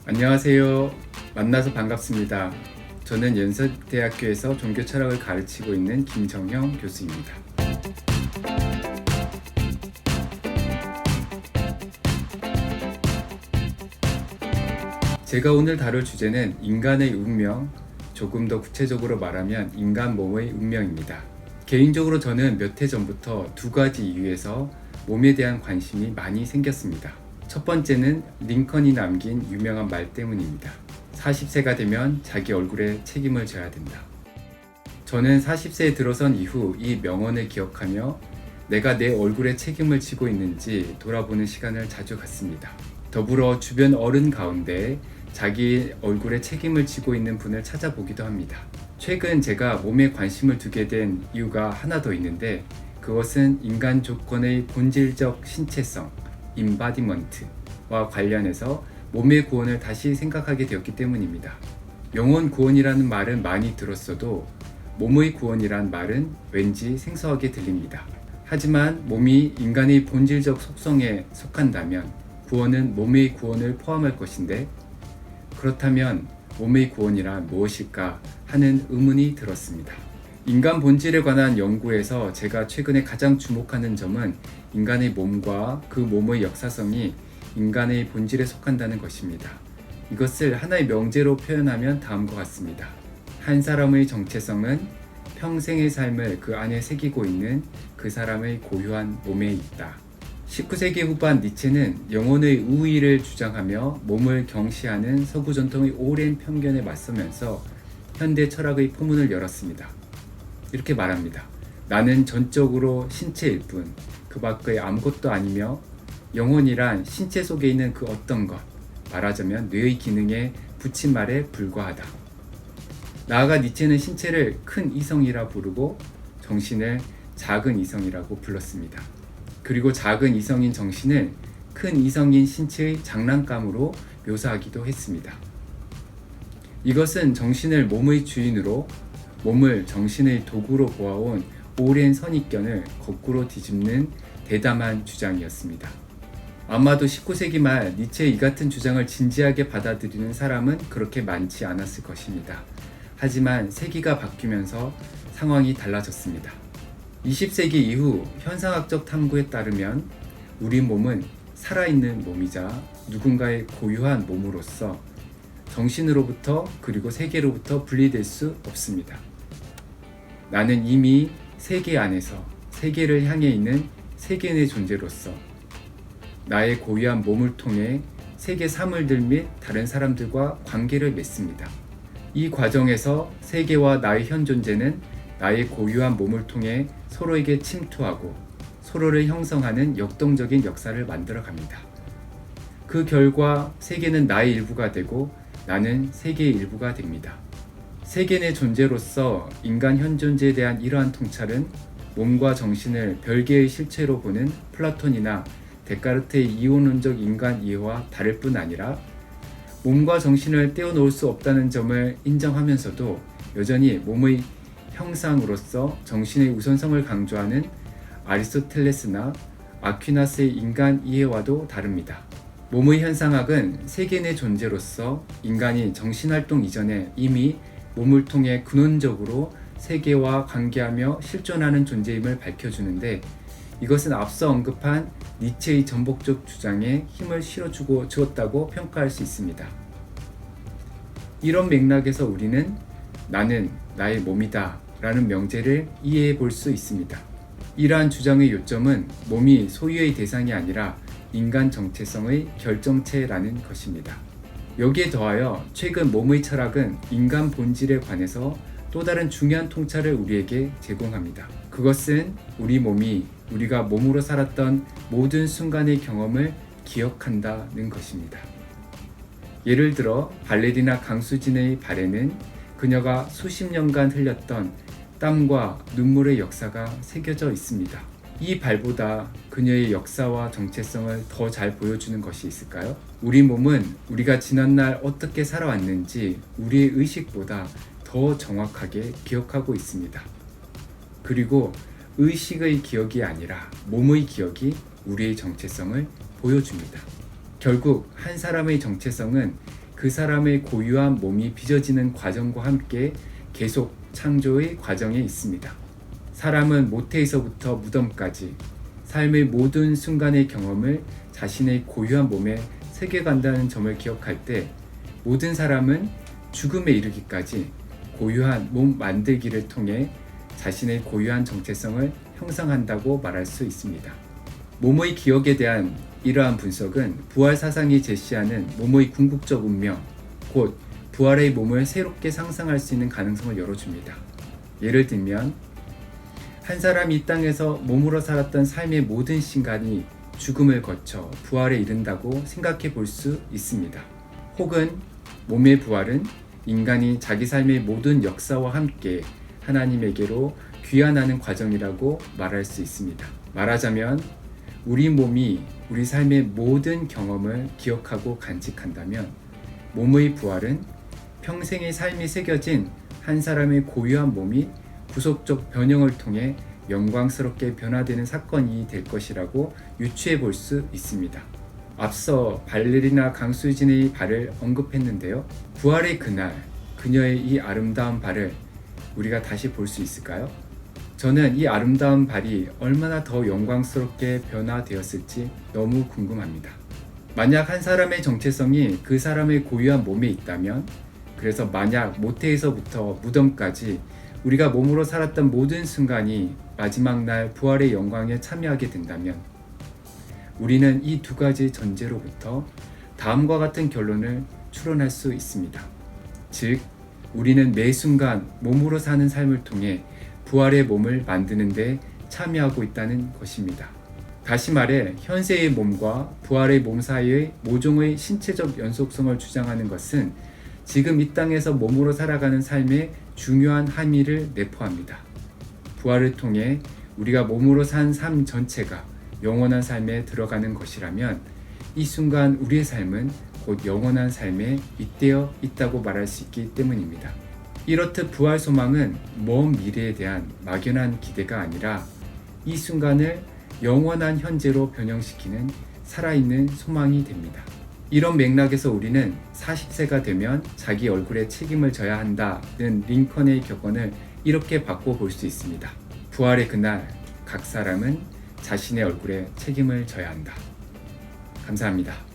안녕하세요. 만나서 반갑습니다. 저는 연세대학교에서 종교철학을 가르치고 있는 김정형 교수입니다. 제가 오늘 다룰 주제는 인간의 운명, 조금 더 구체적으로 말하면 인간 몸의 운명입니다. 개인적으로 저는 몇 해 전부터 두 가지 이유에서 몸에 대한 관심이 많이 생겼습니다. 첫 번째는 링컨이 남긴 유명한 말 때문입니다. 40세가 되면 자기 얼굴에 책임을 져야 된다. 저는 40세에 들어선 이후 이 명언을 기억하며 내가 내 얼굴에 책임을 지고 있는지 돌아보는 시간을 자주 갖습니다. 더불어 주변 어른 가운데 자기 얼굴에 책임을 지고 있는 분을 찾아보기도 합니다. 최근 제가 몸에 관심을 두게 된 이유가 하나 더 있는데 그것은 인간 조건의 본질적 신체성, 임바디먼트와 관련해서 몸의 구원을 다시 생각하게 되었기 때문입니다. 영혼 구원이라는 말은 많이 들었어도 몸의 구원이란 말은 왠지 생소하게 들립니다. 하지만 몸이 인간의 본질적 속성에 속한다면 구원은 몸의 구원을 포함할 것인데 그렇다면 몸의 구원이란 무엇일까 하는 의문이 들었습니다. 인간 본질에 관한 연구에서 제가 최근에 가장 주목하는 점은 인간의 몸과 그 몸의 역사성이 인간의 본질에 속한다는 것입니다. 이것을 하나의 명제로 표현하면 다음과 같습니다. 한 사람의 정체성은 평생의 삶을 그 안에 새기고 있는 그 사람의 고유한 몸에 있다. 19세기 후반 니체는 영혼의 우위를 주장하며 몸을 경시하는 서구 전통의 오랜 편견에 맞서면서 현대 철학의 포문을 열었습니다. 이렇게 말합니다. 나는 전적으로 신체일 뿐, 그 밖의 아무것도 아니며 영혼이란 신체 속에 있는 그 어떤 것, 말하자면 뇌의 기능에 붙인 말에 불과하다. 나아가 니체는 신체를 큰 이성이라 부르고 정신을 작은 이성이라고 불렀습니다. 그리고 작은 이성인 정신을 큰 이성인 신체의 장난감으로 묘사하기도 했습니다. 이것은 정신을 몸의 주인으로, 몸을 정신의 도구로 보아온 오랜 선입견을 거꾸로 뒤집는 대담한 주장이었습니다. 아마도 19세기 말 니체의 이 같은 주장을 진지하게 받아들이는 사람은 그렇게 많지 않았을 것입니다. 하지만 세기가 바뀌면서 상황이 달라졌습니다. 20세기 이후 현상학적 탐구에 따르면 우리 몸은 살아있는 몸이자 누군가의 고유한 몸으로서 정신으로부터 그리고 세계로부터 분리될 수 없습니다. 나는 이미 세계 안에서 세계를 향해 있는 세계의 존재로서 나의 고유한 몸을 통해 세계 사물들 및 다른 사람들과 관계를 맺습니다. 이 과정에서 세계와 나의 현 존재는 나의 고유한 몸을 통해 서로에게 침투하고 서로를 형성하는 역동적인 역사를 만들어 갑니다. 그 결과 세계는 나의 일부가 되고 나는 세계의 일부가 됩니다. 세계 내 존재로서 인간 현 존재에 대한 이러한 통찰은 몸과 정신을 별개의 실체로 보는 플라톤이나 데카르트의 이원론적 인간 이해와 다를 뿐 아니라 몸과 정신을 떼어놓을 수 없다는 점을 인정하면서도 여전히 몸의 형상으로서 정신의 우선성을 강조하는 아리스토텔레스나 아퀴나스의 인간 이해와도 다릅니다. 몸의 현상학은 세계 내 존재로서 인간이 정신활동 이전에 이미 몸을 통해 근원적으로 세계와 관계하며 실존하는 존재임을 밝혀주는데 이것은 앞서 언급한 니체의 전복적 주장에 힘을 실어주고 주었다고 평가할 수 있습니다. 이런 맥락에서 우리는 나는 나의 몸이다 라는 명제를 이해해 볼 수 있습니다. 이러한 주장의 요점은 몸이 소유의 대상이 아니라 인간 정체성의 결정체라는 것입니다. 여기에 더하여 최근 몸의 철학은 인간 본질에 관해서 또 다른 중요한 통찰을 우리에게 제공합니다. 그것은 우리 몸이 우리가 몸으로 살았던 모든 순간의 경험을 기억한다는 것입니다. 예를 들어 발레리나 강수진의 발에는 그녀가 수십 년간 흘렸던 땀과 눈물의 역사가 새겨져 있습니다. 이 발보다 그녀의 역사와 정체성을 더 잘 보여주는 것이 있을까요? 우리 몸은 우리가 지난날 어떻게 살아왔는지 우리의 의식보다 더 정확하게 기억하고 있습니다. 그리고 의식의 기억이 아니라 몸의 기억이 우리의 정체성을 보여줍니다. 결국 한 사람의 정체성은 그 사람의 고유한 몸이 빚어지는 과정과 함께 계속 창조의 과정에 있습니다. 사람은 모태에서부터 무덤까지 삶의 모든 순간의 경험을 자신의 고유한 몸에 새겨간다는 점을 기억할 때 모든 사람은 죽음에 이르기까지 고유한 몸 만들기를 통해 자신의 고유한 정체성을 형성한다고 말할 수 있습니다. 몸의 기억에 대한 이러한 분석은 부활 사상이 제시하는 몸의 궁극적 운명, 곧 부활의 몸을 새롭게 상상할 수 있는 가능성을 열어줍니다. 예를 들면 한 사람이 이 땅에서 몸으로 살았던 삶의 모든 시간이 죽음을 거쳐 부활에 이른다고 생각해 볼 수 있습니다. 혹은 몸의 부활은 인간이 자기 삶의 모든 역사와 함께 하나님에게로 귀환하는 과정이라고 말할 수 있습니다. 말하자면 우리 몸이 우리 삶의 모든 경험을 기억하고 간직한다면 몸의 부활은 평생의 삶이 새겨진 한 사람의 고유한 몸이 구속적 변형을 통해 영광스럽게 변화되는 사건이 될 것이라고 유추해 볼 수 있습니다. 앞서 발레리나 강수진의 발을 언급했는데요. 부활의 그날, 그녀의 이 아름다운 발을 우리가 다시 볼 수 있을까요? 저는 이 아름다운 발이 얼마나 더 영광스럽게 변화되었을지 너무 궁금합니다. 만약 한 사람의 정체성이 그 사람의 고유한 몸에 있다면, 그래서 만약 모태에서부터 무덤까지 우리가 몸으로 살았던 모든 순간이 마지막 날 부활의 영광에 참여하게 된다면 우리는 이 두 가지 전제로부터 다음과 같은 결론을 추론할 수 있습니다. 즉, 우리는 매 순간 몸으로 사는 삶을 통해 부활의 몸을 만드는 데 참여하고 있다는 것입니다. 다시 말해 현세의 몸과 부활의 몸 사이의 모종의 신체적 연속성을 주장하는 것은 지금 이 땅에서 몸으로 살아가는 삶의 중요한 함의를 내포합니다. 부활을 통해 우리가 몸으로 산 삶 전체가 영원한 삶에 들어가는 것이라면 이 순간 우리의 삶은 곧 영원한 삶에 잇대어 있다고 말할 수 있기 때문입니다. 이렇듯 부활 소망은 먼 미래에 대한 막연한 기대가 아니라 이 순간을 영원한 현재로 변형시키는 살아있는 소망이 됩니다. 이런 맥락에서 우리는 40세가 되면 자기 얼굴에 책임을 져야 한다는 링컨의 격언을 이렇게 바꿔볼 수 있습니다. 부활의 그날 각 사람은 자신의 얼굴에 책임을 져야 한다. 감사합니다.